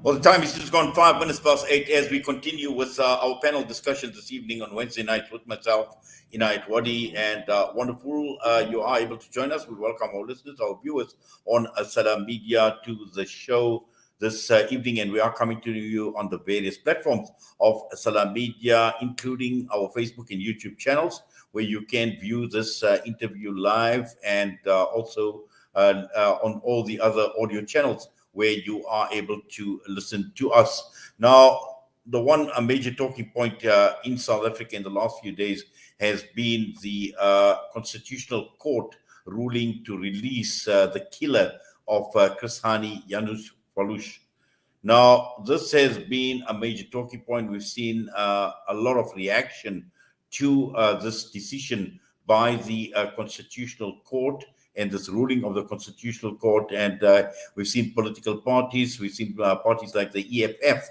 Well, the time is just gone 5 minutes past 8 as we continue with our panel discussion this evening on Wednesday night with myself, Inayet and wonderful you are able to join us. We welcome our listeners, our viewers on Salam Media to the show this evening, and we are coming to you on the various platforms of Salam Media, including our Facebook and YouTube channels, where you can view this interview live and also on all the other audio channels where you are able to listen to us. Now, the one a major talking point in South Africa in the last few days has been the Constitutional Court ruling to release the killer of Chris Hani, Janusz Walus. Now, this has been a major talking point. We've seen a lot of reaction to this decision by the Constitutional Court and this ruling of the Constitutional Court. And we've seen political parties, we've seen parties like the EFF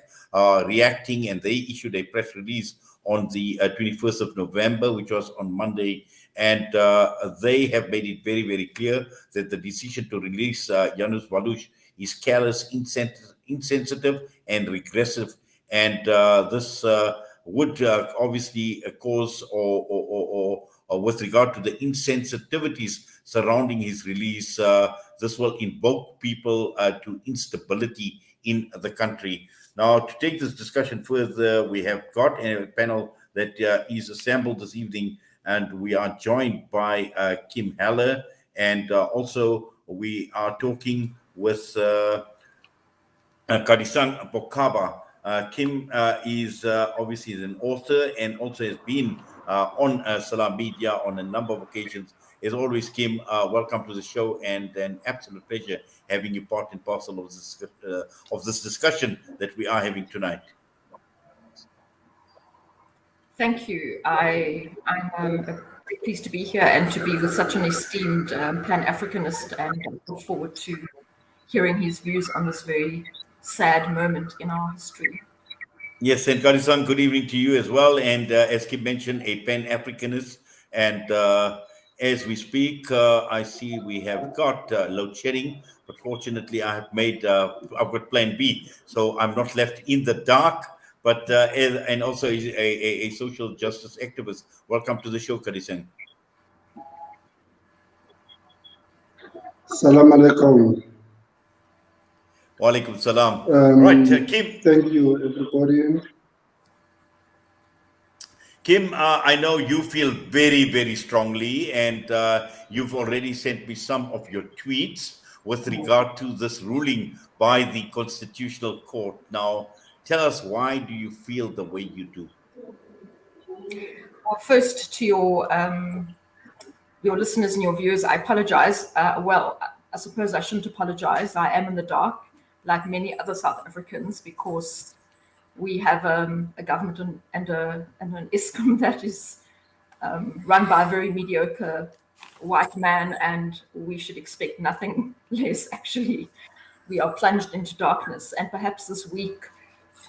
reacting, and they issued a press release on the 21st of November, which was on Monday. And they have made it very, very clear that the decision to release Janusz Walus is careless, insensitive, and regressive. And this would obviously cause or with regard to the insensitivities surrounding his release, this will invoke people to instability in the country. Now, to take this discussion further, we have got a panel that is assembled this evening, and we are joined by Kim Haller, and also we are talking with Kodisang Bokaba. Kim is obviously an author and also has been on Salam Media on a number of occasions. As always, Kim, welcome to the show, and an absolute pleasure having you part and parcel of this discussion that we are having tonight. Thank you. I'm very pleased to be here and to be with such an esteemed Pan-Africanist, and I look forward to hearing his views on this very sad moment in our history. Yes, and Kodisang, good evening to you as well. And as Kim mentioned, a Pan-Africanist, and as we speak, I see we have got load shedding, but fortunately, I've got Plan B, so I'm not left in the dark. But and also a social justice activist. Welcome to the show, Kodisang. Salam alaikum. Walaikum salam. Right, Kim. Thank you, everybody. Kim, I know you feel very, very strongly, and you've already sent me some of your tweets with regard to this ruling by the Constitutional Court. Now, tell us, why do you feel the way you do? Well, first, to your listeners and your viewers, I apologize. Well, I suppose I shouldn't apologize. I am in the dark, like many other South Africans, because we have a government and an ISCOM that is run by a very mediocre white man, and we should expect nothing less. Actually, we are plunged into darkness, and perhaps this week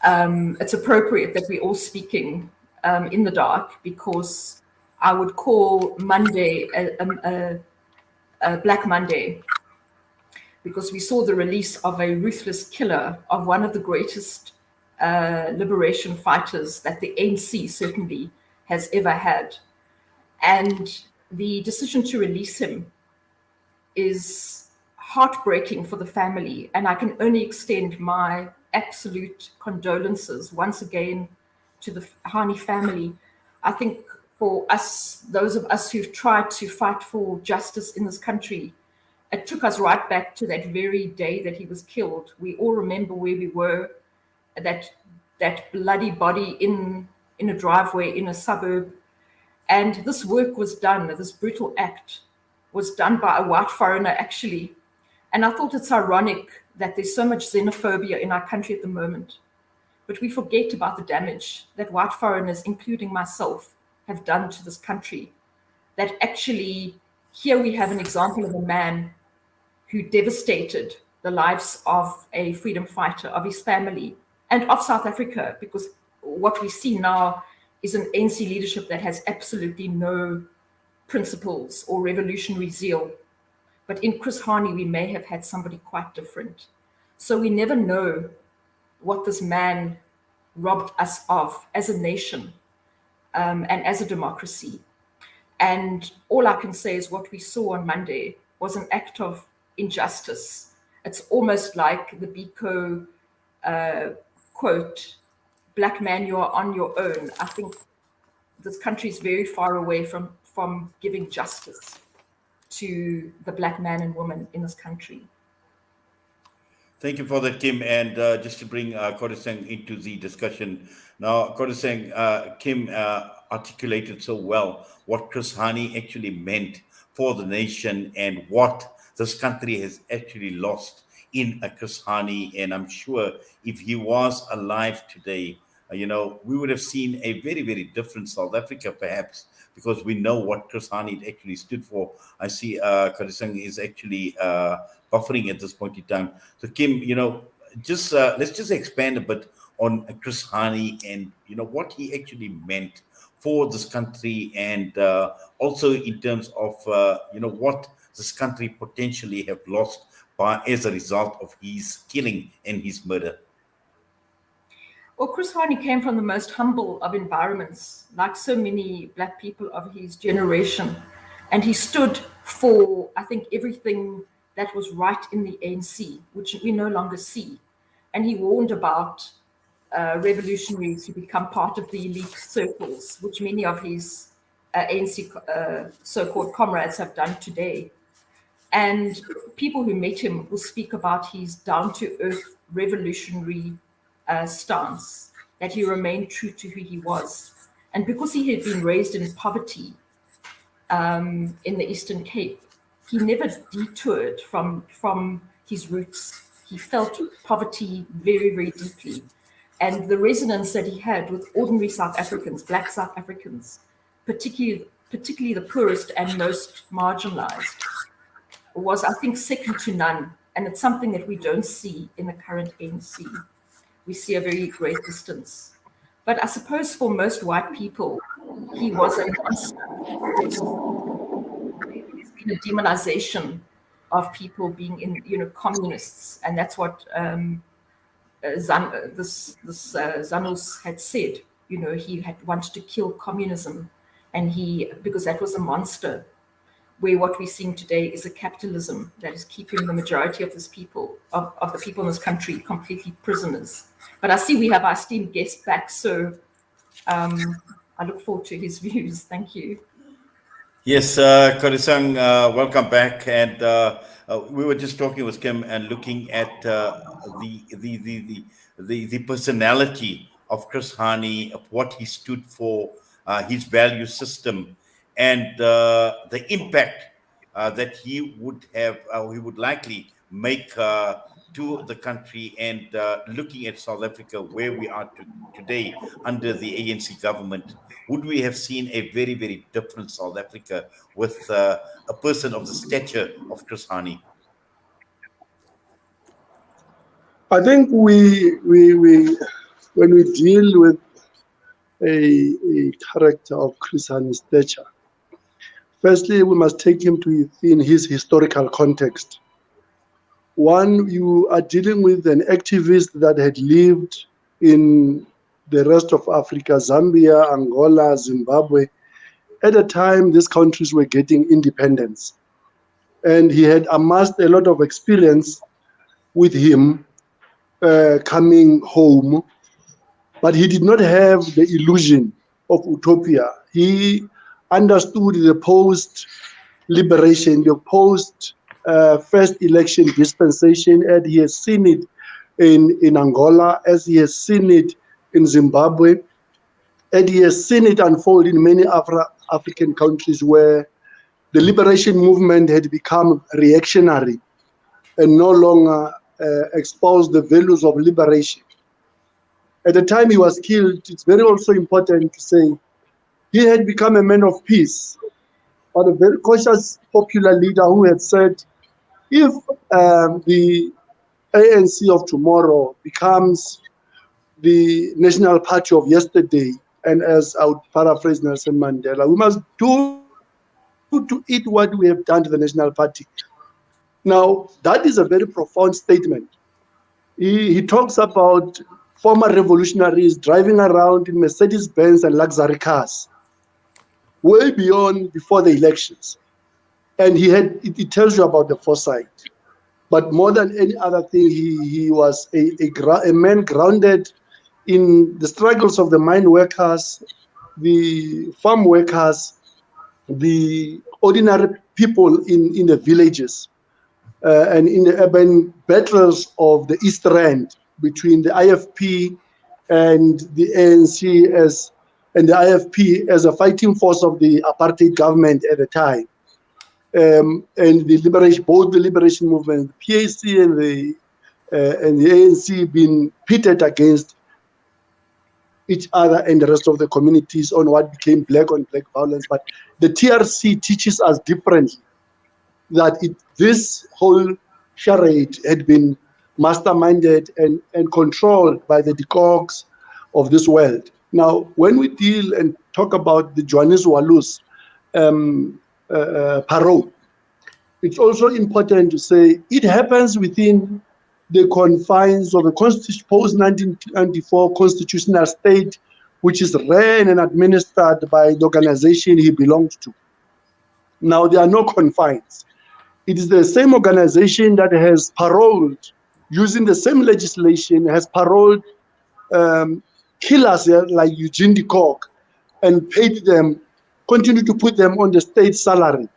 it's appropriate that we're all speaking in the dark, because I would call Monday a Black Monday, because we saw the release of a ruthless killer of one of the greatest liberation fighters that the ANC certainly has ever had. And the decision to release him is heartbreaking for the family. And I can only extend my absolute condolences once again to the Hani family. I think for us, those of us who've tried to fight for justice in this country, it took us right back to that very day that he was killed. We all remember where we were, that bloody body in a driveway in a suburb. And this work was done, this brutal act was done by a white foreigner, actually. And I thought it's ironic that there's so much xenophobia in our country at the moment. But we forget about the damage that white foreigners, including myself, have done to this country. That actually, here we have an example of a man who devastated the lives of a freedom fighter, of his family, and of South Africa, because what we see now is an ANC leadership that has absolutely no principles or revolutionary zeal. But in Chris Hani, we may have had somebody quite different. So we never know what this man robbed us of as a nation and as a democracy. And all I can say is what we saw on Monday was an act of injustice. It's almost like the Biko quote, "Black man, you are on your own." I think this country is very far away from giving justice to the Black man and woman in this country. Thank you for that, Kim. And just to bring Kodisang into the discussion. Now, Kodisang, Kim articulated so well what Chris Hani actually meant for the nation and what this country has actually lost in a Chris Hani. And I'm sure if he was alive today, we would have seen a very, very different South Africa, perhaps, because we know what Chris Hani actually stood for. I see Kodisang is actually buffering at this point in time. So, Kim, just let's just expand a bit on Chris Hani and what he actually meant for this country, and also in terms of what this country potentially have lost as a result of his killing and his murder. Well, Chris Hani came from the most humble of environments, like so many Black people of his generation. And he stood for, I think, everything that was right in the ANC, which we no longer see. And he warned about revolutionaries who become part of the elite circles, which many of his ANC so-called comrades have done today. And people who met him will speak about his down-to-earth revolutionary stance, that he remained true to who he was. And because he had been raised in poverty in the Eastern Cape, he never detoured from his roots. He felt poverty very, very deeply. And the resonance that he had with ordinary South Africans, Black South Africans, particularly the poorest and most marginalized, was, I think, second to none. And it's something that we don't see in the current ANC. We see a very great distance. But I suppose for most white people, he was a monster. There's been a demonization of people being in, communists, and that's what Janusz had said. He had wanted to kill communism, and because that was a monster. Where what we're seeing today is a capitalism that is keeping the majority of this people, of the people in this country, completely prisoners. But I see we have our esteemed guest back, so I look forward to his views. Thank you. Yes, Kodisang, welcome back. And we were just talking with Kim and looking at the personality of Chris Hani, of what he stood for, his value system, and the impact that he would have, he would likely make to the country, and looking at South Africa, where we are today under the ANC government, would we have seen a very, very different South Africa with a person of the stature of Chris Hani? I think we when we deal with a character of Chris Hani's stature, firstly, we must take him in his historical context. One, you are dealing with an activist that had lived in the rest of Africa, Zambia, Angola, Zimbabwe. At the time, these countries were getting independence. And he had amassed a lot of experience with him coming home. But he did not have the illusion of utopia. He understood the post-liberation, the post-first election dispensation, and he has seen it in Angola, as he has seen it in Zimbabwe, and he has seen it unfold in many African countries where the liberation movement had become reactionary and no longer espoused the values of liberation. At the time he was killed, it's very also important to say, he had become a man of peace, but a very cautious popular leader who had said, if the ANC of tomorrow becomes the national party of yesterday, and as I would paraphrase Nelson Mandela, we must do to it what we have done to the national party. Now, that is a very profound statement. He talks about former revolutionaries driving around in Mercedes-Benz and luxury cars, way beyond before the elections. And it tells you about the foresight. But more than any other thing, he was a man grounded in the struggles of the mine workers, the farm workers, the ordinary people in the villages, and in the urban battles of the East Rand between the IFP and the ANC and the IFP as a fighting force of the apartheid government at the time. And both the liberation movement, the PAC and the ANC, been pitted against each other and the rest of the communities on what became black on black violence. But the TRC teaches us differently that this whole charade had been masterminded and controlled by the decogs of this world. Now, when we deal and talk about the Janusz Walus parole, it's also important to say it happens within the confines of a post-1994 constitutional state, which is ran and administered by the organization he belongs to. Now, there are no confines. It is the same organization that has paroled, using the same legislation, has paroled killers like Eugene de Kock and paid them, continue to put them on the state salary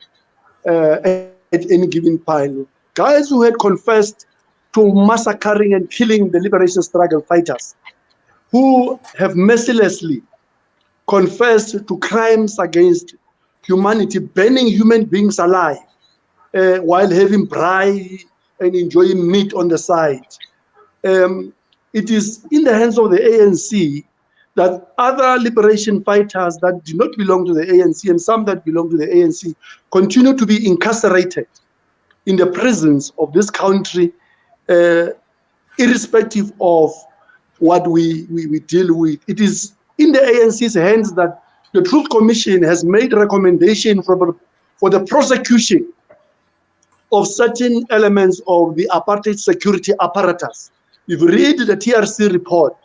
at any given time. Guys who had confessed to massacring and killing the liberation struggle fighters, who have mercilessly confessed to crimes against humanity, burning human beings alive, while having braai and enjoying meat on the side. It is in the hands of the ANC that other liberation fighters that do not belong to the ANC and some that belong to the ANC continue to be incarcerated in the prisons of this country, irrespective of what we deal with. It is in the ANC's hands that the Truth Commission has made recommendation for the prosecution of certain elements of the apartheid security apparatus. If you read the TRC report,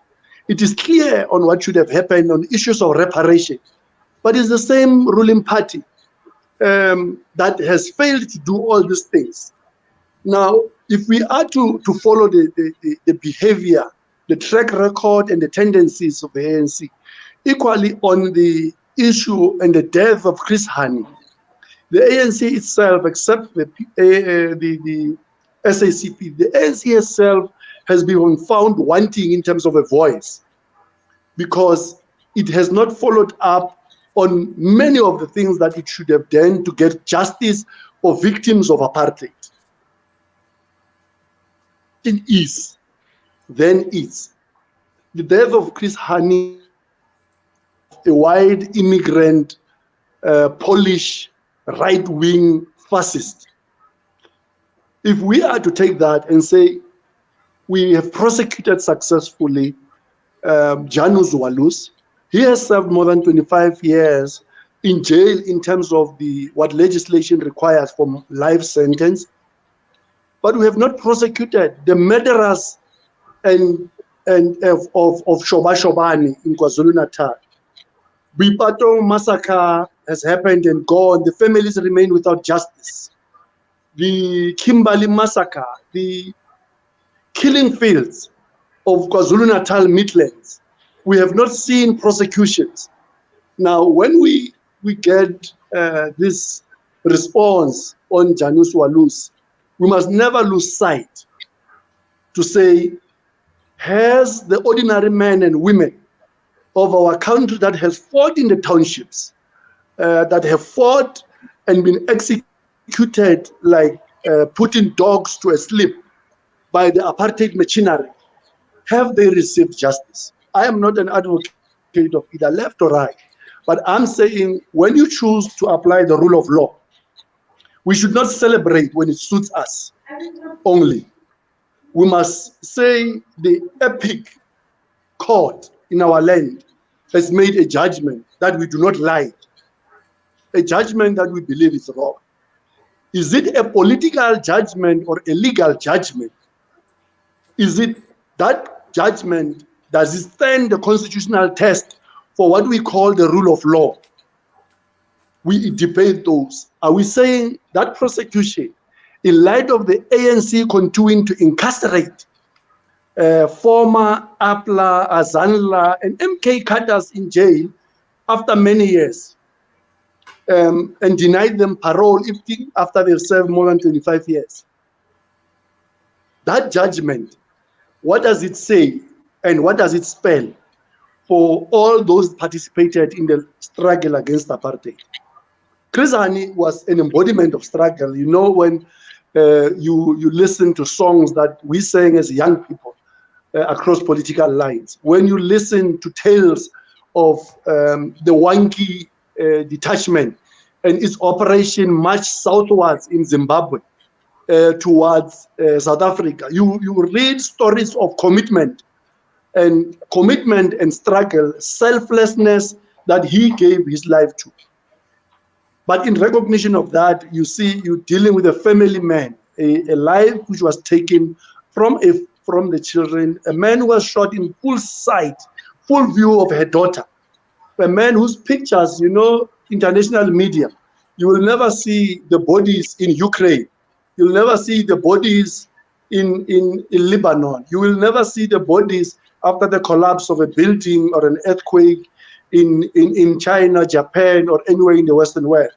it is clear on what should have happened on issues of reparation. But it's the same ruling party that has failed to do all these things. Now, if we are to follow the behavior, the track record and the tendencies of the ANC, equally on the issue and the death of Chris Hani, the ANC itself, except the SACP, the ANC itself has been found wanting in terms of a voice, because it has not followed up on many of the things that it should have done to get justice for victims of apartheid. It is, then it's. The death of Chris Hani, a white immigrant, Polish, right-wing fascist. If we are to take that and say, we have prosecuted successfully Janusz Walus. He has served more than 25 years in jail in terms of what legislation requires for life sentence. But we have not prosecuted the murderers of Shoba Shobani in KwaZulu-Natal. Bipatong massacre has happened and gone. The families remain without justice. The Kimberley massacre, the killing fields of KwaZulu-Natal Midlands, we have not seen prosecutions. Now, when we get this response on Janusz Walus, we must never lose sight to say, has the ordinary men and women of our country that has fought in the townships, that have fought and been executed like putting dogs to sleep by the apartheid machinery, have they received justice? I am not an advocate of either left or right, but I'm saying when you choose to apply the rule of law, we should not celebrate when it suits us only. We must say the epic court in our land has made a judgment that we do not like, a judgment that we believe is wrong. Is it a political judgment or a legal judgment? Is it that judgment, does it stand the constitutional test for what we call the rule of law? We debate those. Are we saying that prosecution, in light of the ANC continuing to incarcerate former APLA, Azanla, and MK cadres in jail after many years, and denied them parole after they've served more than 25 years? That judgment, what does it say and what does it spell for all those participated in the struggle against apartheid? Chris Hani was an embodiment of struggle. You know, when you listen to songs that we sang as young people across political lines, when you listen to tales of the Wanki detachment and its operation much southwards in Zimbabwe towards South Africa, you read stories of commitment and struggle, selflessness that he gave his life to. But in recognition of that, you see, you're dealing with a family man, a life which was taken from the children, a man who was shot in full sight, full view of her daughter, a man whose pictures, you know, international media, you will never see the bodies in Ukraine. You'll never see the bodies in Lebanon. You will never see the bodies after the collapse of a building or an earthquake in China, Japan, or anywhere in the Western world.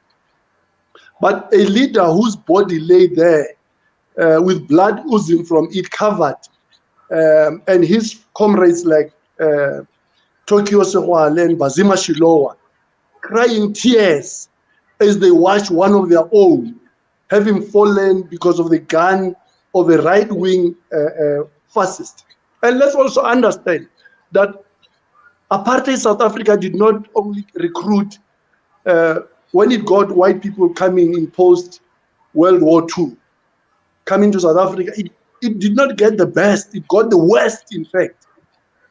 But a leader whose body lay there with blood oozing from it covered, and his comrades like Tokyo Sehwale and Bazima Shilowa crying tears as they watch one of their own having fallen because of the gun of a right-wing fascist. And let's also understand that apartheid South Africa did not only recruit when it got white people coming in post-World War II, coming to South Africa, it did not get the best. It got the worst, in fact,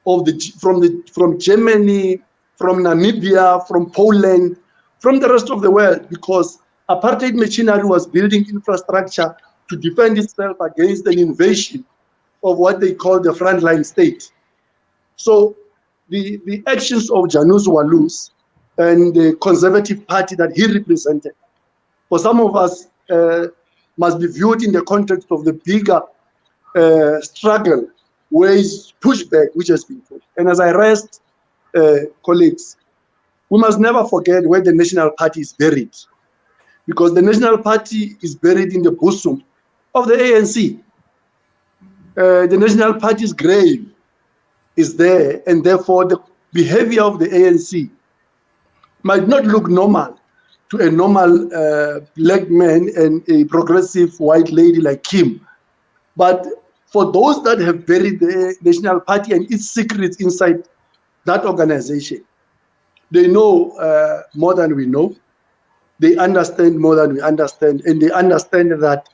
from Germany, from Namibia, from Poland, from the rest of the world, because apartheid machinery was building infrastructure to defend itself against an invasion of what they call the frontline state. So the actions of Janusz Walus and the Conservative Party that he represented, for some of us, must be viewed in the context of the bigger struggle, where is pushback which has been put. And as I rest, colleagues, we must never forget where the National Party is buried, because the National Party is buried in the bosom of the ANC. The National Party's grave is there, and therefore the behavior of the ANC might not look normal to a normal black man and a progressive white lady like Kim. But for those that have buried the National Party and its secrets inside that organization, they know more than we know. They understand more than we understand, and they understand that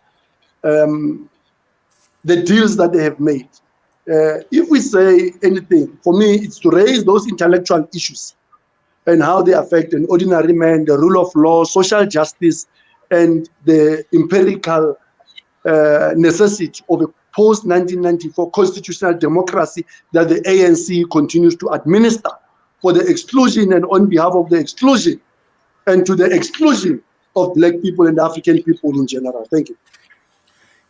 the deals that they have made. If we say anything, for me, it's to raise those intellectual issues and how they affect an ordinary man, the rule of law, social justice, and the empirical necessity of a post-1994 constitutional democracy that the ANC continues to administer for the exclusion and on behalf of the exclusion and to the exclusion of black people and African people in general. Thank you.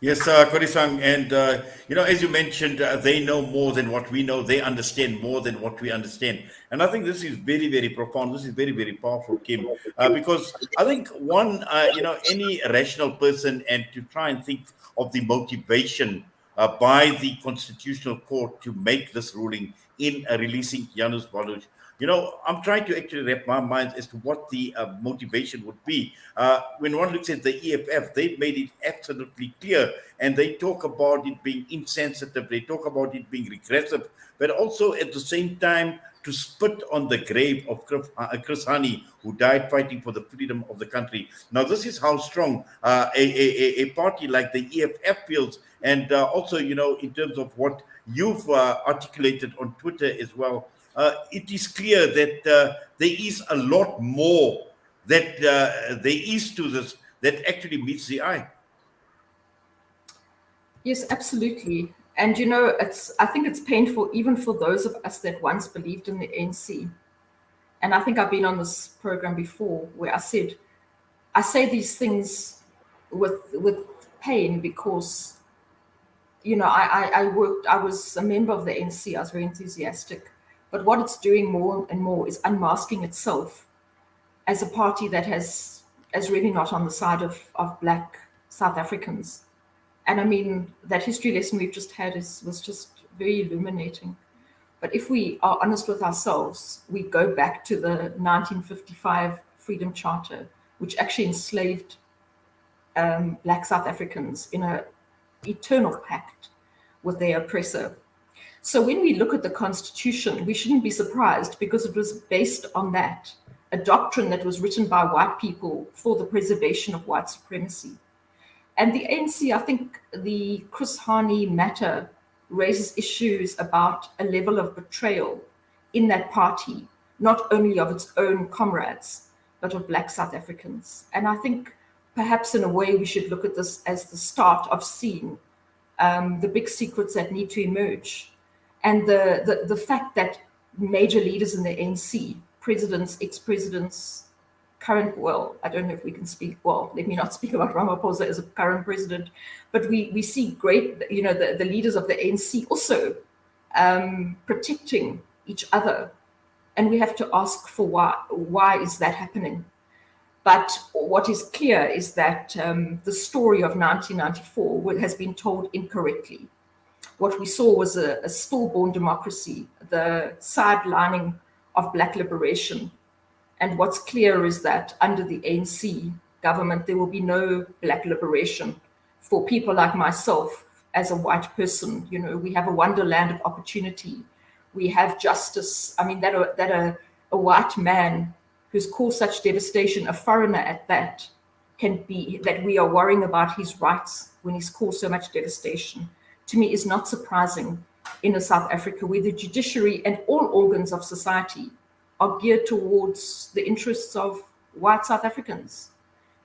Yes, Kodisang, and as you mentioned, they know more than what we know. They understand more than what we understand, and I think this is very, very profound. This is very, very powerful, Kim, because I think any rational person, and to try and think of the motivation by the Constitutional Court to make this ruling in releasing Janusz Walus. I'm trying to actually wrap my mind as to what the motivation would be. When one looks at the EFF, they've made it absolutely clear, and they talk about it being insensitive, they talk about it being regressive, but also at the same time to spit on the grave of Chris Hani, who died fighting for the freedom of the country. Now, this is how strong a party like the EFF feels, and also, in terms of what you've articulated on Twitter as well. It is clear that there is a lot more that there is to this that actually meets the eye. Yes, absolutely. And you know, I think it's painful even for those of us that once believed in the ANC. And I think I've been on this program before where I say these things with pain because, you know, I was a member of the ANC, I was very enthusiastic. But what it's doing more and more is unmasking itself as a party that is really not on the side of Black South Africans. And I mean, that history lesson we've just had was just very illuminating. But if we are honest with ourselves, we go back to the 1955 Freedom Charter, which actually enslaved Black South Africans in an eternal pact with their oppressor. So when we look at the Constitution, we shouldn't be surprised because it was based on that, a doctrine that was written by white people for the preservation of white supremacy. And the ANC, I think the Chris Hani matter raises issues about a level of betrayal in that party, not only of its own comrades, but of Black South Africans. And I think perhaps in a way we should look at this as the start of seeing the big secrets that need to emerge. And the fact that major leaders in the ANC, presidents, ex-presidents, current, well, I don't know if we can speak, well, let me not speak about Ramaphosa as a current president, but we see great, you know, the leaders of the ANC also protecting each other. And we have to ask for why is that happening? But what is clear is that the story of 1994 has been told incorrectly. What we saw was a stillborn democracy, the sidelining of Black liberation. And what's clear is that under the ANC government, there will be no Black liberation for people like myself as a white person. You know, we have a wonderland of opportunity. We have justice. I mean, that a white man who's caused such devastation, a foreigner at that, that we are worrying about his rights when he's caused so much devastation, to me is not surprising in a South Africa where the judiciary and all organs of society are geared towards the interests of white South Africans.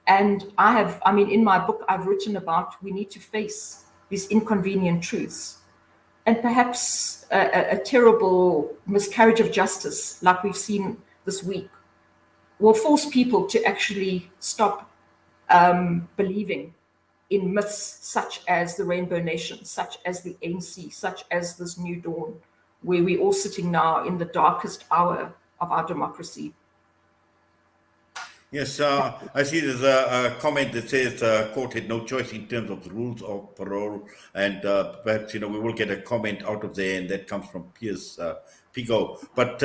And in my book, I've written about we need to face these inconvenient truths. And perhaps a terrible miscarriage of justice, like we've seen this week, will force people to actually stop believing in myths such as the Rainbow Nation, such as the ANC, such as this New Dawn, where we're all sitting now in the darkest hour of our democracy. Yes, I see there's a comment that says court had no choice in terms of the rules of parole, and perhaps, you know, we will get a comment out of there, and that comes from Piers Pigo. But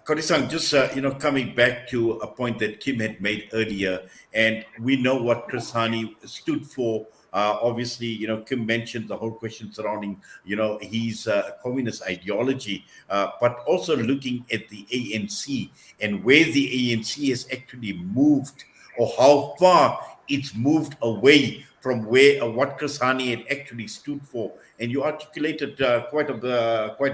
Kodisang, just you know, coming back to a point that Kim had made earlier, and we know what Chris Hani stood for. Obviously, you know, Kim mentioned the whole question surrounding, you know, his communist ideology, but also looking at the ANC and where the ANC has actually moved, or how far it's moved away from where what Chris Hani had actually stood for. And you articulated quite a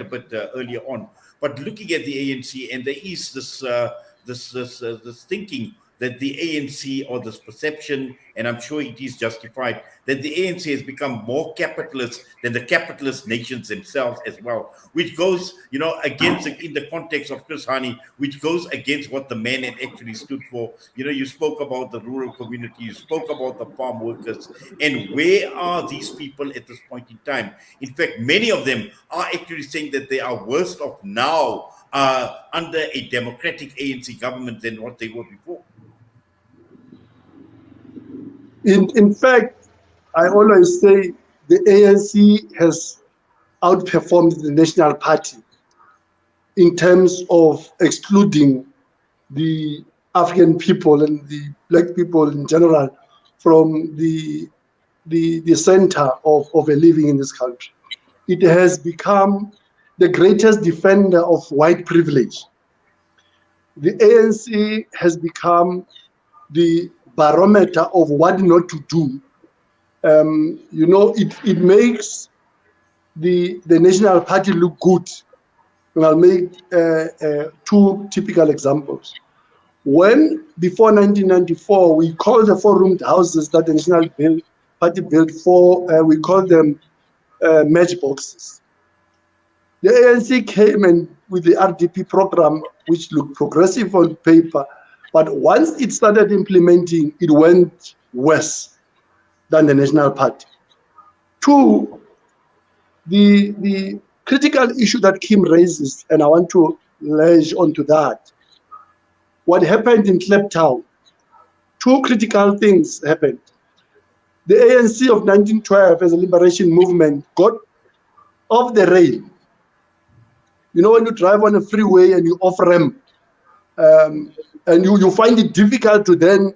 bit earlier on. But looking at the ANC, and there is this thinking that the ANC, or this perception, and I'm sure it is justified, that the ANC has become more capitalist than the capitalist nations themselves as well, which goes, you know, against, in the context of Chris Hani, which goes against what the man had actually stood for. You know, you spoke about the rural community, you spoke about the farm workers, and where are these people at this point in time? In fact, many of them are actually saying that they are worse off now under a democratic ANC government than what they were before. In fact, I always say the ANC has outperformed the National Party in terms of excluding the African people and the Black people in general from the center of a living in this country. It has become the greatest defender of white privilege. The ANC has become the barometer of what not to do. You know, it makes the National Party look good. And I'll make two typical examples. When, before 1994, we called the four-roomed houses that the National Party built for, we called them matchboxes. The ANC came and with the RDP program, which looked progressive on paper, but once it started implementing, it went worse than the National Party. Two, the critical issue that Kim raises, and I want to latch onto that. What happened in Kliptown? Two critical things happened. The ANC of 1912 as a liberation movement got off the rail. You know, when you drive on a freeway and you off-ramp, and you find it difficult to then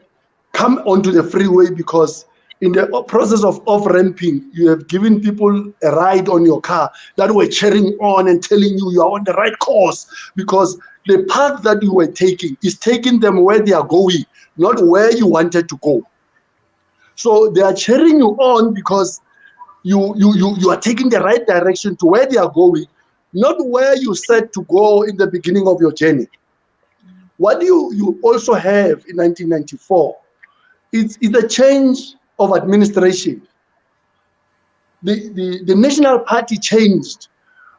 come onto the freeway because in the process of off-ramping, you have given people a ride on your car that were cheering on and telling you are on the right course, because the path that you were taking is taking them where they are going, not where you wanted to go. So they are cheering you on because you are taking the right direction to where they are going, not where you set to go in the beginning of your journey. What you also have in 1994 is a change of administration. The National Party changed,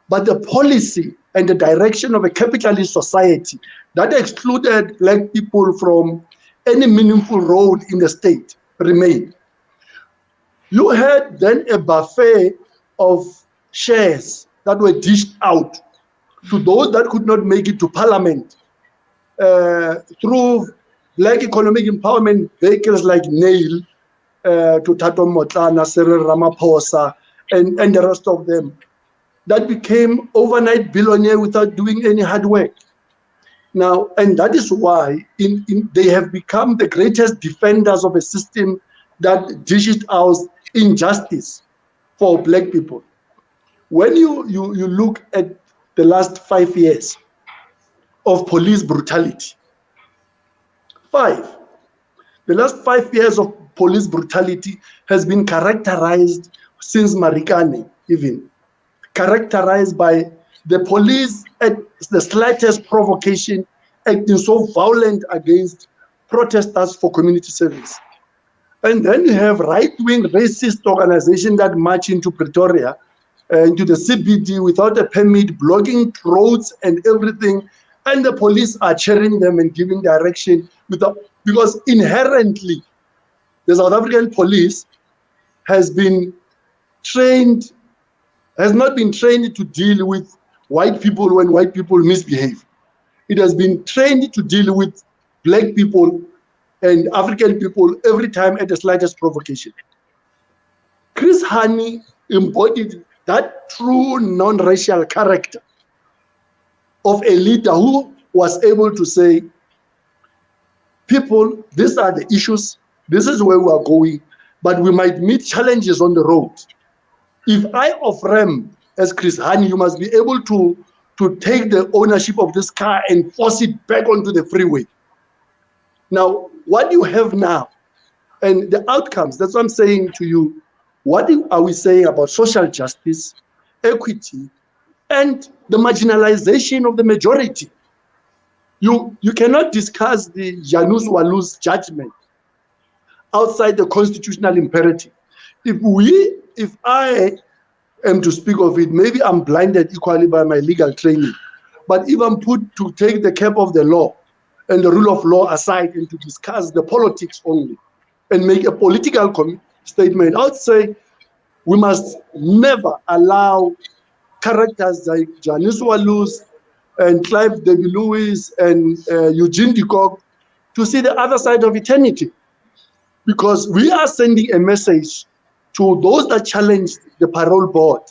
but the policy and the direction of a capitalist society that excluded black people from any meaningful role in the state remained. You had then a buffet of shares that were dished out to those that could not make it to parliament through black economic empowerment vehicles like NAIL, to Tato Motlana, Cyril Ramaphosa, and the rest of them, that became overnight billionaire without doing any hard work. Now, and that is why they have become the greatest defenders of a system that dishes out injustice for black people. When you look at the last 5 years of police brutality, the last 5 years of police brutality has been characterized since Marikane, even characterized by the police at the slightest provocation acting so violent against protesters for community service. And then you have right-wing racist organizations that march into Pretoria, into the CBD without a permit, blocking roads and everything, and the police are cheering them and giving direction because inherently the South African police has not been trained to deal with white people when white people misbehave. It has been trained to deal with black people and African people every time at the slightest provocation. Chris Hani embodied that true non-racial character of a leader who was able to say, people, these are the issues, this is where we are going, but we might meet challenges on the road. If I off-ramp as Chris Hani, you must be able to take the ownership of this car and force it back onto the freeway. Now, what you have now, and the outcomes, that's what I'm saying to you, what are we saying about social justice, equity, and the marginalization of the majority? You cannot discuss the Janusz Walus judgment outside the constitutional imperative. If I am to speak of it, maybe I'm blinded equally by my legal training, but if I'm put to take the cap of the law and the rule of law aside and to discuss the politics only and make a political statement, I would say we must never allow characters like Janusz Walus and Clive David Lewis and Eugene de Kock to see the other side of eternity, because we are sending a message to those that challenge the parole board,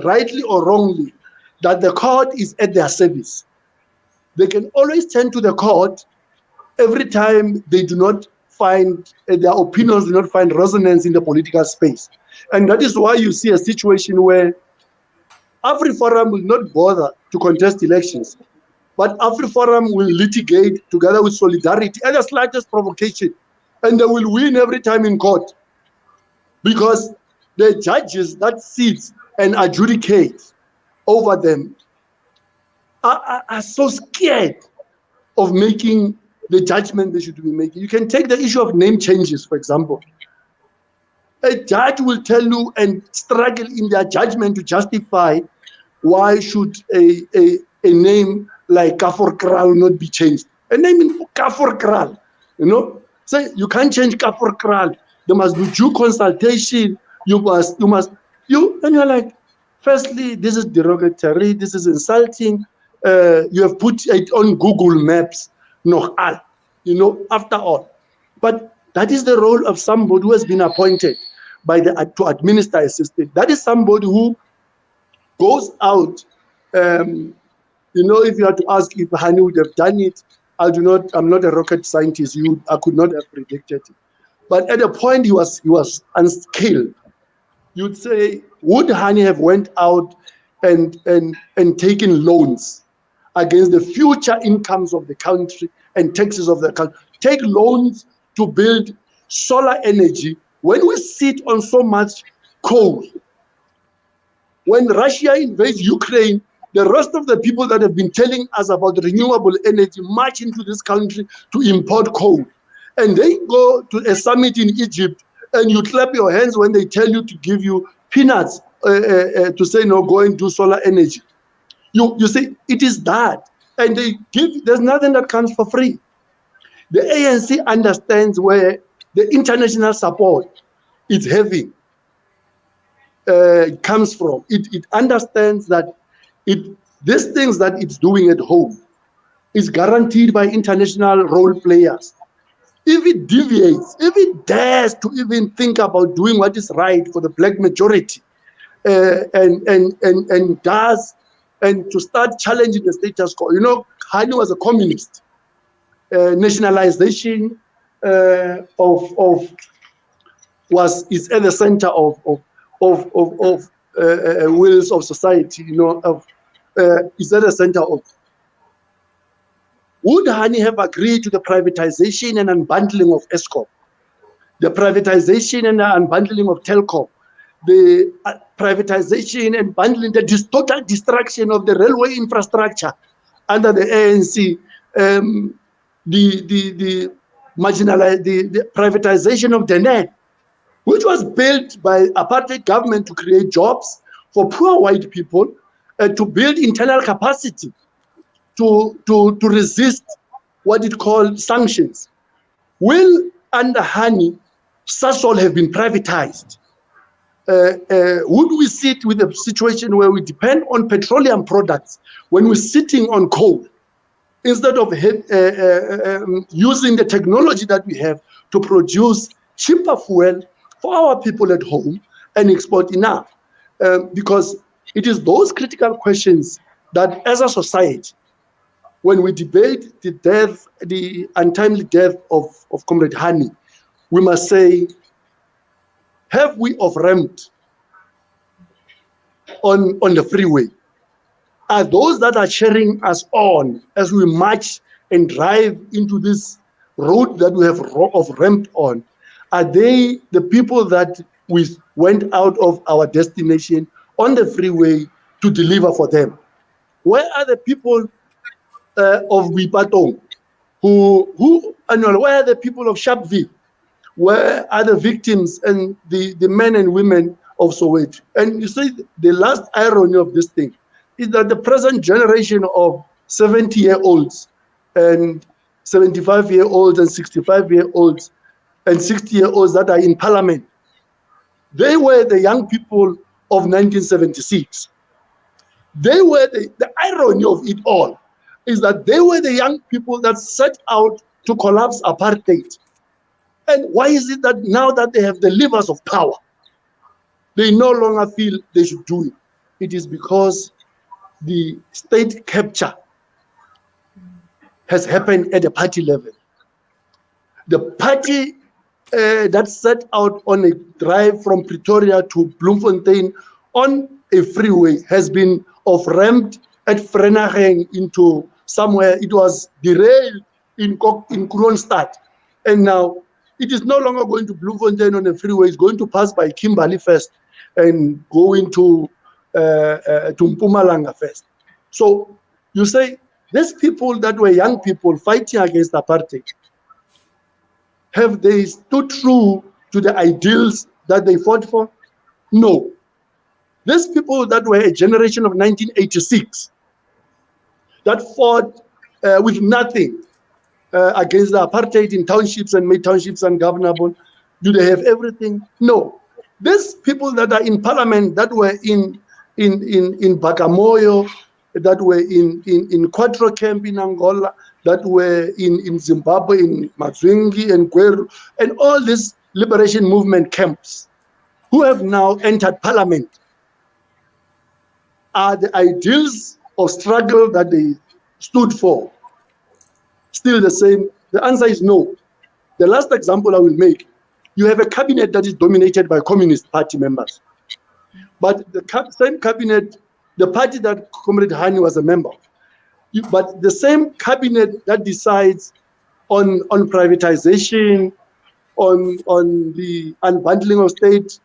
rightly or wrongly, that the court is at their service. They can always turn to the court every time they do not find, their opinions do not find resonance in the political space. And that is why you see a situation where AfriForum will not bother to contest elections, but AfriForum will litigate together with Solidarity at the slightest provocation, and they will win every time in court, because the judges that sit and adjudicate over them are so scared of making the judgment they should be making. You can take the issue of name changes, for example. A judge will tell you and struggle in their judgment to justify why should a name like Kafor Kral not be changed. A name in Kafor Kral, you know, say you can't change Kafor Kral. There must be due consultation. And you're like, firstly, this is derogatory. This is insulting. You have put it on Google Maps, you know, after all. But that is the role of somebody who has been appointed by to administer a system. That is somebody who goes out. You know, if you had to ask if Hani would have done it, I'm not a rocket scientist. I could not have predicted it. But at a point, he was unskilled. You'd say, would Hani have went out and taken loans against the future incomes of the country and taxes of the country? Take loans to build solar energy when we sit on so much coal. When Russia invades Ukraine, the rest of the people that have been telling us about renewable energy march into this country to import coal. And they go to a summit in Egypt, and you clap your hands when they tell you to give you peanuts to say, no, go and do solar energy. You say, it is that. And there's nothing that comes for free. The ANC understands where the international support it's having comes from. It understands that these things that it's doing at home is guaranteed by international role players. If it deviates, if it dares to even think about doing what is right for the black majority, and to start challenging the status quo. You know, Hani was a communist. Nationalization is at the center of wills of society. You know, is at the center of. Would Hani have agreed to the privatization and unbundling of Eskom, the privatization and the unbundling of Telkom, the privatization and bundling, the total destruction of the railway infrastructure under the ANC, the privatization of the net, which was built by apartheid government to create jobs for poor white people, to build internal capacity to resist what it called sanctions. Will under Hani, Sasol have been privatized? Would we sit with a situation where we depend on petroleum products when we're sitting on coal instead of using the technology that we have to produce cheaper fuel for our people at home and export enough? Because it is those critical questions that as a society, when we debate the untimely death of Comrade Hani, we must say, have we off-ramped on the freeway? Are those that are cheering us on as we march and drive into this road that we have off-ramped on, are they the people that we went out of our destination on the freeway to deliver for them? Where are the people of Wipatong, where are the people of Sharpeville? Where are the victims and the men and women of Soweto? And you see, the last irony of this thing is that the present generation of 70-year-olds and 75-year-olds and 65-year-olds and 60-year-olds that are in parliament, they were the young people of 1976. They were the irony of it all is that they were the young people that set out to collapse apartheid. And why is it that now that they have the levers of power, they no longer feel they should do it? It is because the state capture has happened at the party level. The party that set out on a drive from Pretoria to Bloemfontein on a freeway has been off-ramped at Vereeniging into somewhere. It was derailed in Kroonstad. And now it is no longer going to Bloemfontein on the freeway. It's going to pass by Kimberley first and go into to Mpumalanga first. So you say, these people that were young people fighting against apartheid, have they stood true to the ideals that they fought for? No. These people that were a generation of 1986 that fought with nothing against the apartheid in townships and made townships ungovernable, do they have everything? No. These people that are in parliament that were in Bagamoyo, that were in Quattro camp in Angola, that were in Zimbabwe, in Mazwingi and Gweru, and all these liberation movement camps who have now entered parliament, are the ideals of struggle that they stood for still the same? The answer is no. The last example I will make, you have a cabinet that is dominated by Communist Party members. But the same cabinet, the party that Comrade Hani was a member, but the same cabinet that decides on privatization, on the unbundling of state,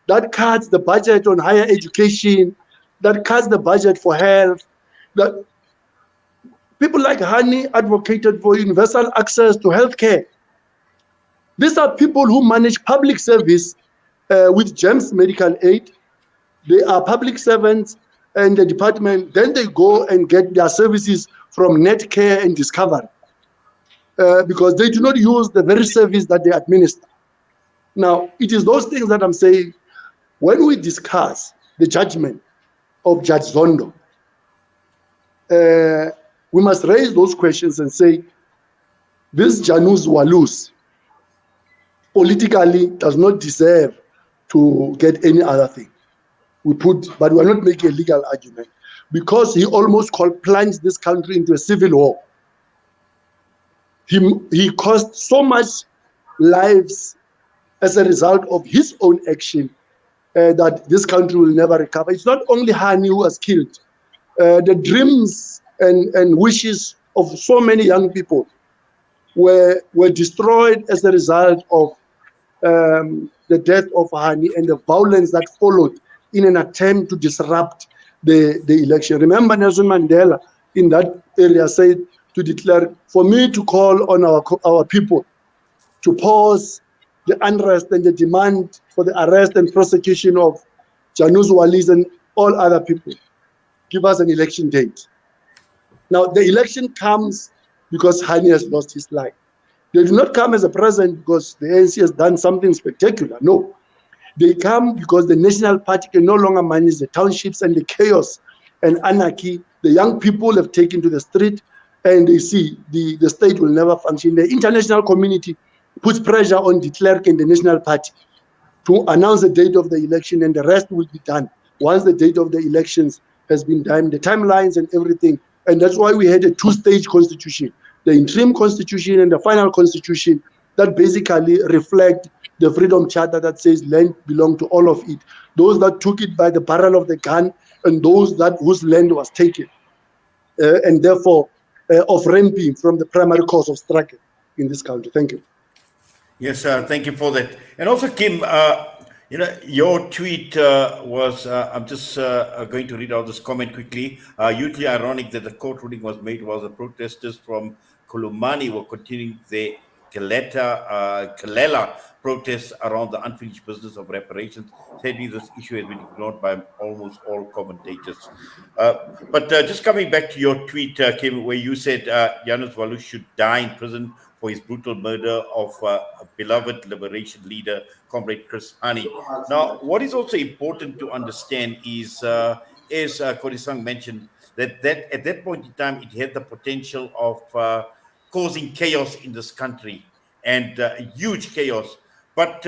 that cuts the budget on higher education, that cuts the budget for health, that people like Hani advocated for universal access to healthcare. These are people who manage public service with GEMS medical aid. They are public servants in the department. Then they go and get their services from Netcare and Discovery because they do not use the very service that they administer. Now, it is those things that I'm saying when we discuss the judgment of Judge Zondo, we must raise those questions and say, this Janusz Walus politically does not deserve to get any other thing. But we are not making a legal argument because he almost plunged this country into a civil war. He caused so much lives as a result of his own action that this country will never recover. It's not only Hani who was killed. The dreams and wishes of so many young people were destroyed as a result of the death of Hani and the violence that followed in an attempt to disrupt the election. Remember Nelson Mandela in that area said to declare, for me to call on our people to pause the unrest and the demand for the arrest and prosecution of Janusz Walus and all other people. Give us an election date. Now, the election comes because Hani has lost his life. They do not come as a present because the ANC has done something spectacular. No. They come because the National Party can no longer manage the townships and the chaos and anarchy. The young people have taken to the street and they see the state will never function. The international community puts pressure on de Klerk and the National Party to announce the date of the election, and the rest will be done once the date of the elections has been done, the timelines and everything. And that's why we had a two-stage constitution, the interim constitution and the final constitution that basically reflect the Freedom Charter that says land belongs to all of it. Those that took it by the barrel of the gun and those whose land was taken. And therefore, off-ramping from the primary cause of struggle in this country. Thank you. Yes, thank you for that. And also, Kim, your tweet was, I'm just going to read out this comment quickly. Hugely ironic that the court ruling was made while the protesters from Kolomani were continuing their Kalela protests around the unfinished business of reparations. Sadly, this issue has been ignored by almost all commentators. But just coming back to your tweet, Kim, where you said Janusz Walus should die in prison for his brutal murder of a beloved liberation leader, Comrade Chris Hani. Now, what is also important to understand is, as Kodisang mentioned, that at that point in time, it had the potential of causing chaos in this country and huge chaos. But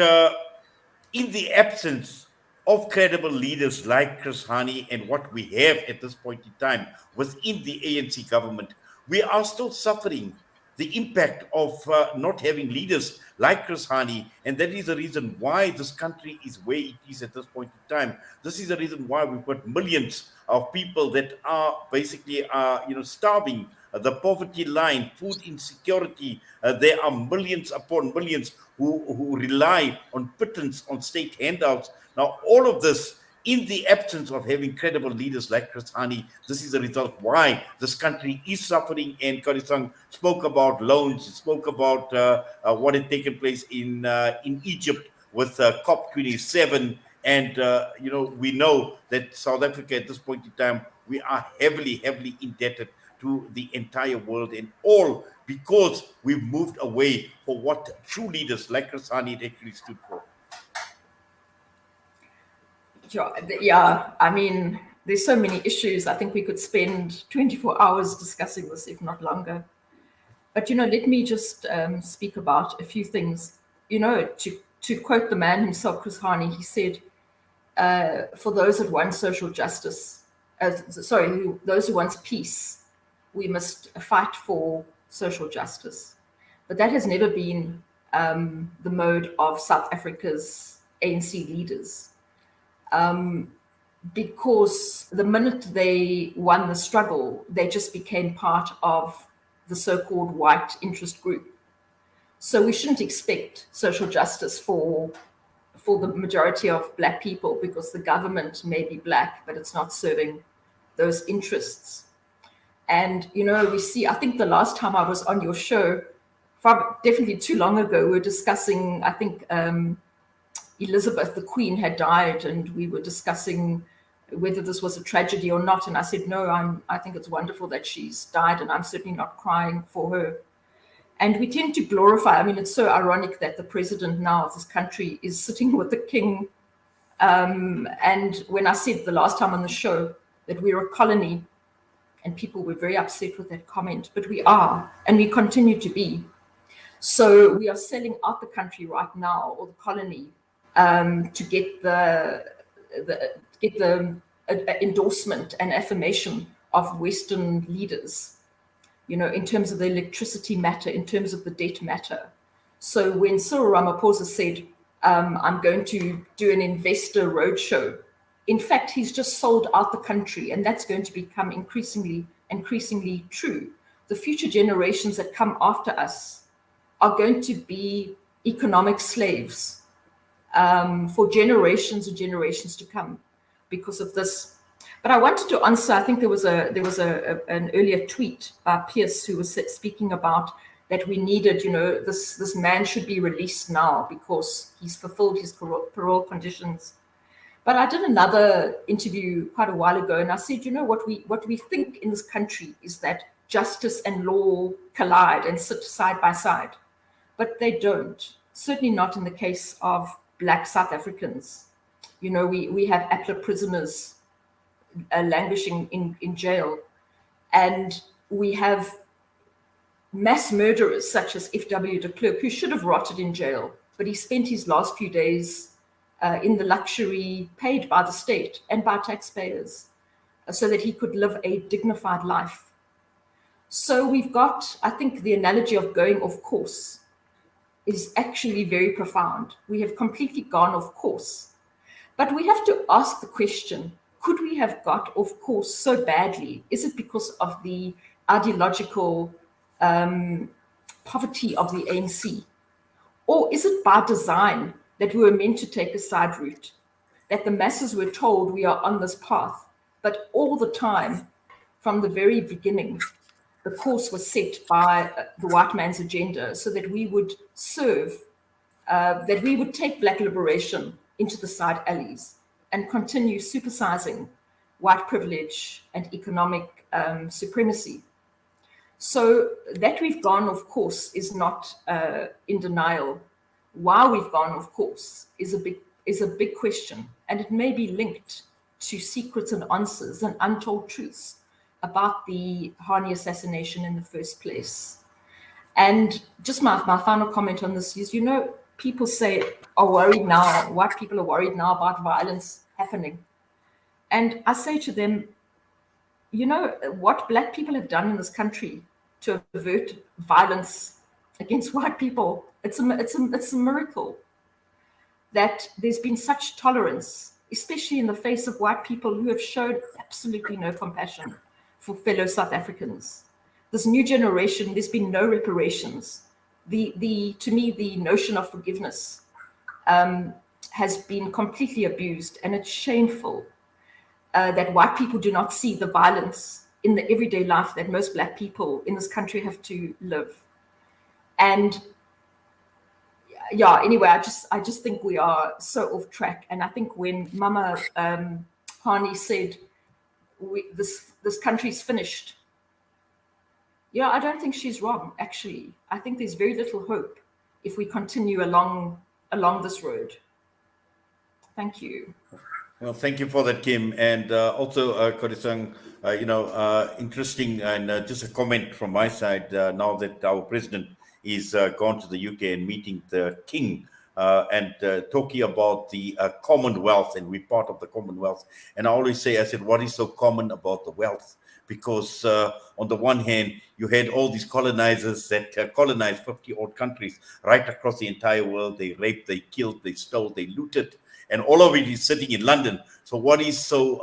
in the absence of credible leaders like Chris Hani and what we have at this point in time within the ANC government, we are still suffering the impact of not having leaders like Chris Hani, and that is the reason why this country is where it is at this point in time. This is the reason why we've got millions of people that are basically starving, the poverty line, food insecurity. There are millions upon millions who rely on pittance, on state handouts. Now, all of this, in the absence of having credible leaders like Chris Hani, this is the result why this country is suffering. And Kodisang spoke about loans, spoke about what had taken place in Egypt with COP27. And, we know that South Africa at this point in time, we are heavily indebted to the entire world and all because we've moved away for what true leaders like Chris Hani actually stood for. Yeah, I mean, there's so many issues. I think we could spend 24 hours discussing this, if not longer. But, let me just speak about a few things. To quote the man himself, Chris Hani, he said, for those that want social justice, those who want peace, we must fight for social justice. But that has never been the mode of South Africa's ANC leaders. Because the minute they won the struggle, they just became part of the so-called white interest group. So we shouldn't expect social justice for the majority of Black people, because the government may be Black, but it's not serving those interests. And, we see, I think the last time I was on your show, definitely too long ago, we were discussing, I think Elizabeth, the Queen, had died, and we were discussing whether this was a tragedy or not. And I said, no, I think it's wonderful that she's died, and I'm certainly not crying for her. And we tend to glorify, it's so ironic that the president now of this country is sitting with the king. And when I said the last time on the show that we're a colony, and people were very upset with that comment, but we are, and we continue to be. So we are selling out the country right now, or the colony, to get the endorsement and affirmation of Western leaders, in terms of the electricity matter, in terms of the debt matter. So when Cyril Ramaphosa said, I'm going to do an investor roadshow, in fact, he's just sold out the country, and that's going to become increasingly true. The future generations that come after us are going to be economic slaves for generations and generations to come because of this. But I wanted to answer, I think there was an earlier tweet by Pierce who was speaking about that we needed, this man should be released now because he's fulfilled his parole conditions. But I did another interview quite a while ago, and I said, what we think in this country is that justice and law collide and sit side by side, but they don't. Certainly not in the case of Black South Africans. We have APLA prisoners languishing in jail, and we have mass murderers such as F.W. de Klerk, who should have rotted in jail, but he spent his last few days in the luxury paid by the state and by taxpayers so that he could live a dignified life. So we've got, I think the analogy of going off course is actually very profound. We have completely gone off course. But we have to ask the question, could we have got off course so badly? Is it because of the ideological poverty of the ANC? Or is it by design that we were meant to take a side route, that the masses were told we are on this path, but all the time, from the very beginning, the course was set by the white man's agenda so that we would serve, that we would take Black liberation into the side alleys and continue supersizing white privilege and economic supremacy. So that we've gone off course is not in denial. Why we've gone off course is a big question, and it may be linked to secrets and answers and untold truths about the Hani assassination in the first place. And just my final comment on this is, people are worried now, white people are worried now about violence happening. And I say to them, what Black people have done in this country to avert violence against white people, it's a miracle that there's been such tolerance, especially in the face of white people who have shown absolutely no compassion for fellow South Africans. This new generation, there's been no reparations. To me, the notion of forgiveness has been completely abused, and it's shameful that white people do not see the violence in the everyday life that most Black people in this country have to live. And yeah, anyway, I just think we are so off track. And I think when Mama Hani said this country's finished, yeah, I don't think she's wrong, actually. I think there's very little hope if we continue along this road. Thank you. Well, thank you for that, Kim. And also, Kodisang, interesting, and just a comment from my side, now that our president is gone to the UK and meeting the King, and talking about the Commonwealth, and we're part of the Commonwealth. And I always say, I said, what is so common about the wealth? Because on the one hand, you had all these colonizers that colonized 50 odd countries right across the entire world. They raped, they killed, they stole, they looted, and all of it is sitting in London. So what is so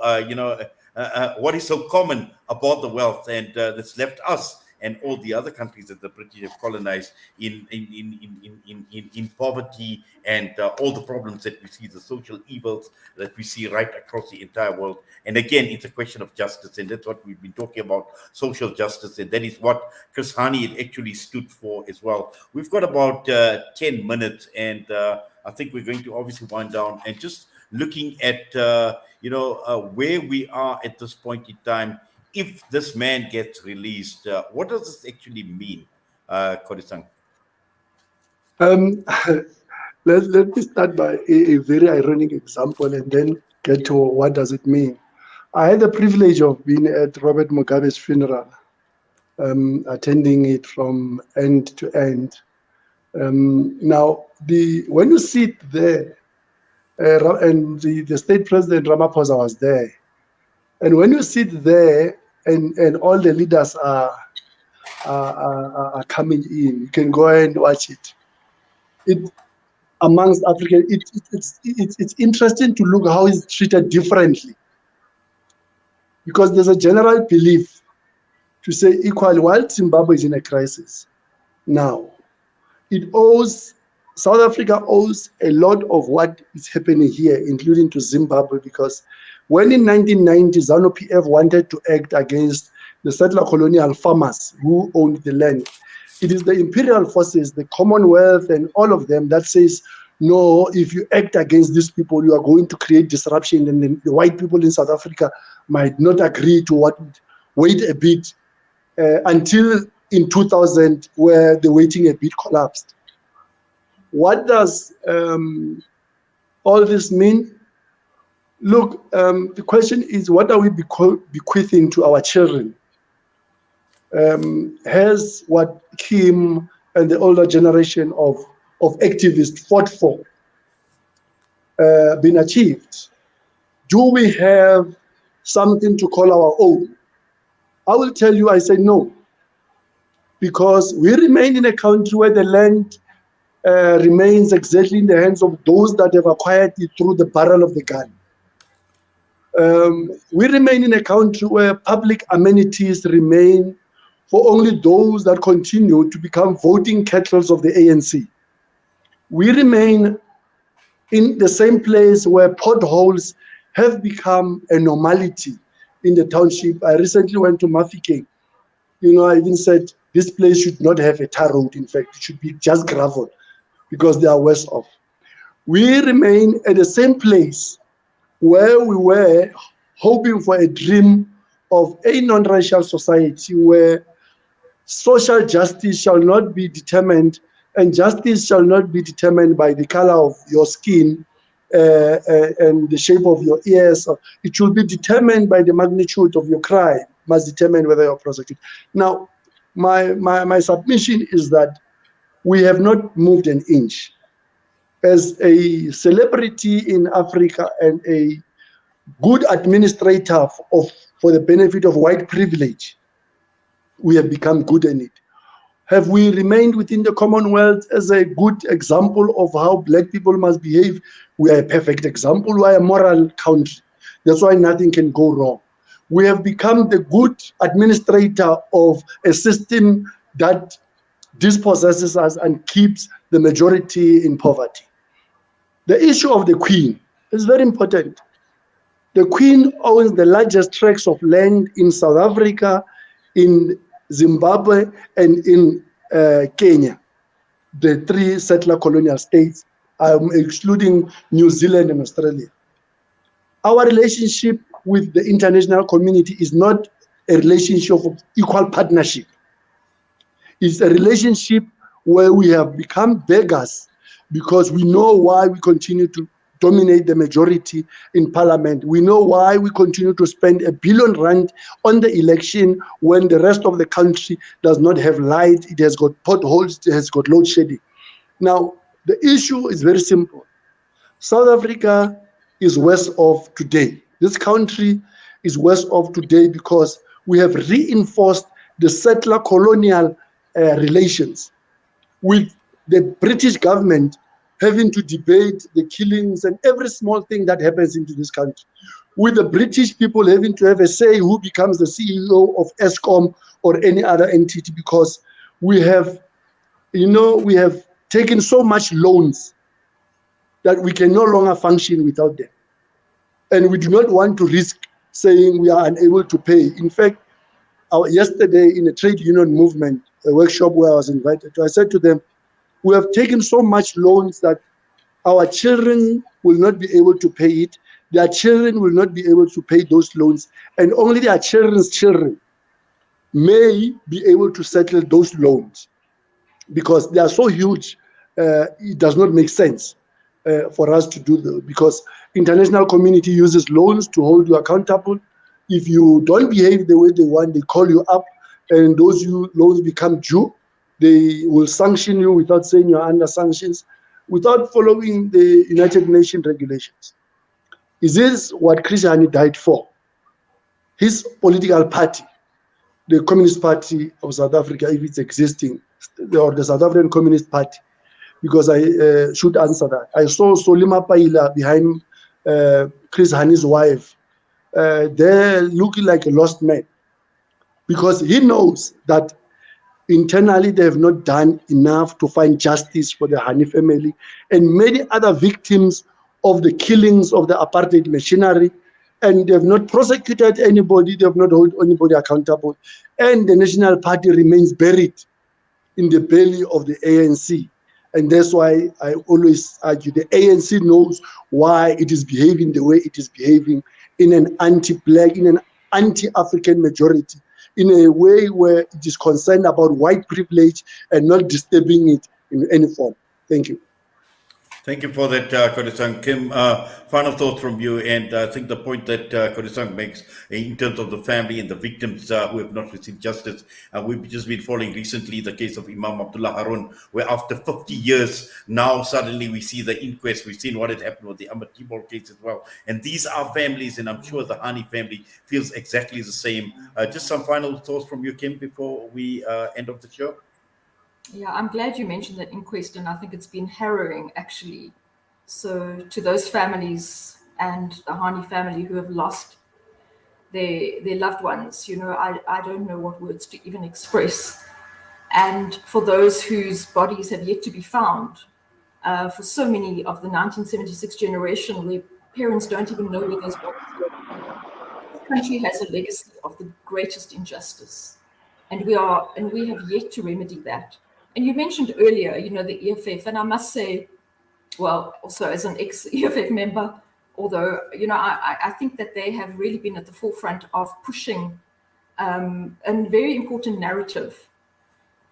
what is so common about the wealth, and that's left us and all the other countries that the British have colonized in poverty, and all the problems that we see, the social evils that we see right across the entire world. And again, it's a question of justice, and that's what we've been talking about, social justice, and that is what Chris Hani actually stood for as well. We've got about 10 minutes, and I think we're going to obviously wind down and just looking at where we are at this point in time. If this man gets released, what does this actually mean, Kodisang? Let me start by a very ironic example and then get to what does it mean. I had the privilege of being at Robert Mugabe's funeral, attending it from end to end. Now, when you sit there, and the state president Ramaphosa was there, and when you sit there and all the leaders are coming in, you can go and watch it. It amongst Africa, it's interesting to look how it's treated differently, because there's a general belief to say equally, while Zimbabwe is in a crisis now, South Africa owes a lot of what is happening here, including to Zimbabwe, because when in 1990 ZANU-PF wanted to act against the settler colonial farmers who owned the land, it is the imperial forces, the Commonwealth and all of them that says, no, if you act against these people, you are going to create disruption, and the white people in South Africa might not agree to wait a bit until in 2000, where the waiting a bit collapsed. What does all this mean? Look, the question is, what are we bequeathing to our children? Has what Kim and the older generation of activists fought for been achieved? Do we have something to call our own? I will tell you, I say no, because we remain in a country where the land remains exactly in the hands of those that have acquired it through the barrel of the gun. We remain in a country where public amenities remain for only those that continue to become voting cattle of the ANC. We remain in the same place where potholes have become a normality in the township. I recently went to Mafeking. I even said this place should not have a tar road. In fact, it should be just gravel, because they are worse off. We remain at the same place where we were hoping for a dream of a non-racial society where social justice shall not be determined, and justice shall not be determined by the color of your skin and the shape of your ears. It should be determined by the magnitude of your crime, must determine whether you're prosecuted. Now, my submission is that we have not moved an inch. As a celebrity in Africa and a good administrator for the benefit of white privilege, we have become good in it. Have we remained within the Commonwealth as a good example of how black people must behave? We are a perfect example. We are a moral country. That's why nothing can go wrong. We have become the good administrator of a system that dispossesses us and keeps the majority in poverty. The issue of the Queen is very important. The Queen owns the largest tracts of land in South Africa, in Zimbabwe, and in Kenya. the 3 settler colonial states, excluding New Zealand and Australia. Our relationship with the international community is not a relationship of equal partnership. It's a relationship where we have become beggars because we know why we continue to dominate the majority in parliament. We know why we continue to spend R1 billion on the election when the rest of the country does not have light, it has got potholes, it has got load shedding. Now, the issue is very simple. South Africa is worse off today. This country is worse off today because we have reinforced the settler colonial relations with the British government having to debate the killings and every small thing that happens into this country, with the British people having to have a say who becomes the CEO of ESCOM or any other entity, because we have, we have taken so much loans that we can no longer function without them. And we do not want to risk saying we are unable to pay. In fact, yesterday in a trade union movement, a workshop where I was invited to, I said to them, we have taken so much loans that our children will not be able to pay it. Their children will not be able to pay those loans. And only their children's children may be able to settle those loans because they are so huge. It does not make sense for us to do that because international community uses loans to hold you accountable. If you don't behave the way they want, they call you up and those loans become due. They will sanction you without saying you're under sanctions, without following the United Nations regulations. Is this what Chris Hani died for? His political party, the Communist Party of South Africa, if it's existing, or the South African Communist Party, because I should answer that. I saw Solima Paila behind Chris Hani's wife. They're looking like a lost man because he knows that internally, they have not done enough to find justice for the Hani family and many other victims of the killings of the apartheid machinery. And they have not prosecuted anybody, they have not held anybody accountable. And the National Party remains buried in the belly of the ANC. And that's why I always argue the ANC knows why it is behaving the way it is behaving in an anti-black, in an anti-African majority, in a way where it is concerned about white privilege and not disturbing it in any form. Thank you. Thank you for that, Kodisang. Kim, final thoughts from you, and I think the point that Kodisang makes in terms of the family and the victims who have not received justice. We've just been following recently the case of Imam Abdullah Harun, where after 50 years, now suddenly we see the inquest. We've seen what had happened with the Ahmed Tibor case as well. And these are families, and I'm sure the Hani family feels exactly the same. Just some final thoughts from you, Kim, before we end of the show. Yeah, I'm glad you mentioned that inquest, and I think it's been harrowing, actually. So to those families and the Hani family who have lost their loved ones, I don't know what words to even express. And for those whose bodies have yet to be found, for so many of the 1976 generation where parents don't even know where those bodies are. This country has a legacy of the greatest injustice, and we have yet to remedy that. And you mentioned earlier, the EFF, and I must say, well, also as an ex-EFF member, although, I think that they have really been at the forefront of pushing a very important narrative.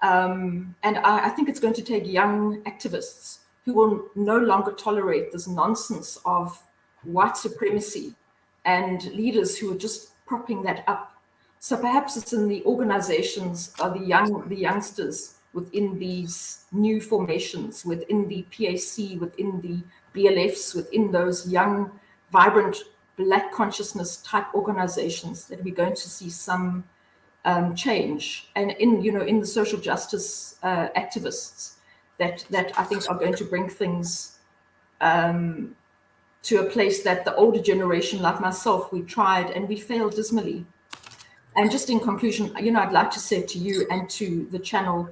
And I think it's going to take young activists who will no longer tolerate this nonsense of white supremacy and leaders who are just propping that up. So perhaps it's in the organizations of the youngsters within these new formations, within the PAC, within the BLFs, within those young, vibrant Black consciousness type organizations that we're going to see some change. And in the social justice activists that I think are going to bring things to a place that the older generation, like myself, we tried and we failed dismally. And just in conclusion, I'd like to say to you and to the channel,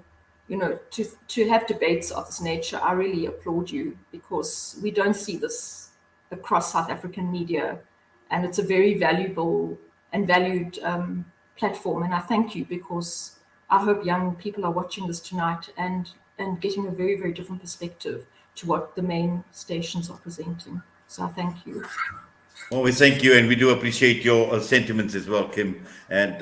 to have debates of this nature, I really applaud you, because we don't see this across South African media, and it's a very valuable and valued platform. And I thank you, because I hope young people are watching this tonight and and getting a very, very different perspective to what the main stations are presenting. So I thank you. Well, we thank you, and we do appreciate your sentiments as well, Kim. And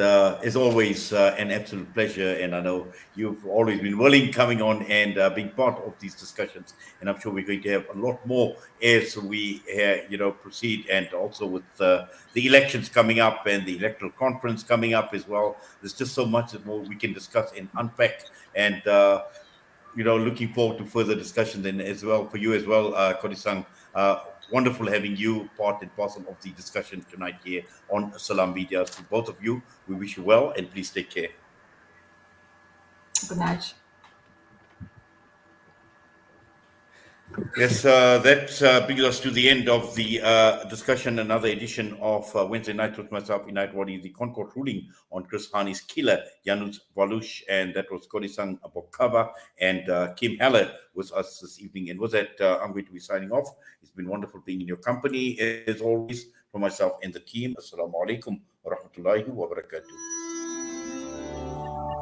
it's always an absolute pleasure. And I know you've always been willing coming on and being part of these discussions. And I'm sure we're going to have a lot more as we, proceed. And also with the elections coming up and the electoral conference coming up as well. There's just so much more we can discuss and unpack. And looking forward to further discussions and as well for you as well, Kodisang. Wonderful having you part and parcel of the discussion tonight here on Salam Media. To both of you, we wish you well and please take care. Good night. Yes, that brings us to the end of the discussion, another edition of Wednesday Night with myself, Inayet, the ConCourt ruling on Chris Hani's killer, Janusz Walus, and that was Kodisang Bokaba and Kim Haller with us this evening. And with that, I'm going to be signing off. It's been wonderful being in your company, as always, for myself and the team. Assalamu alaikum wa rahmatullahi wa barakatuh.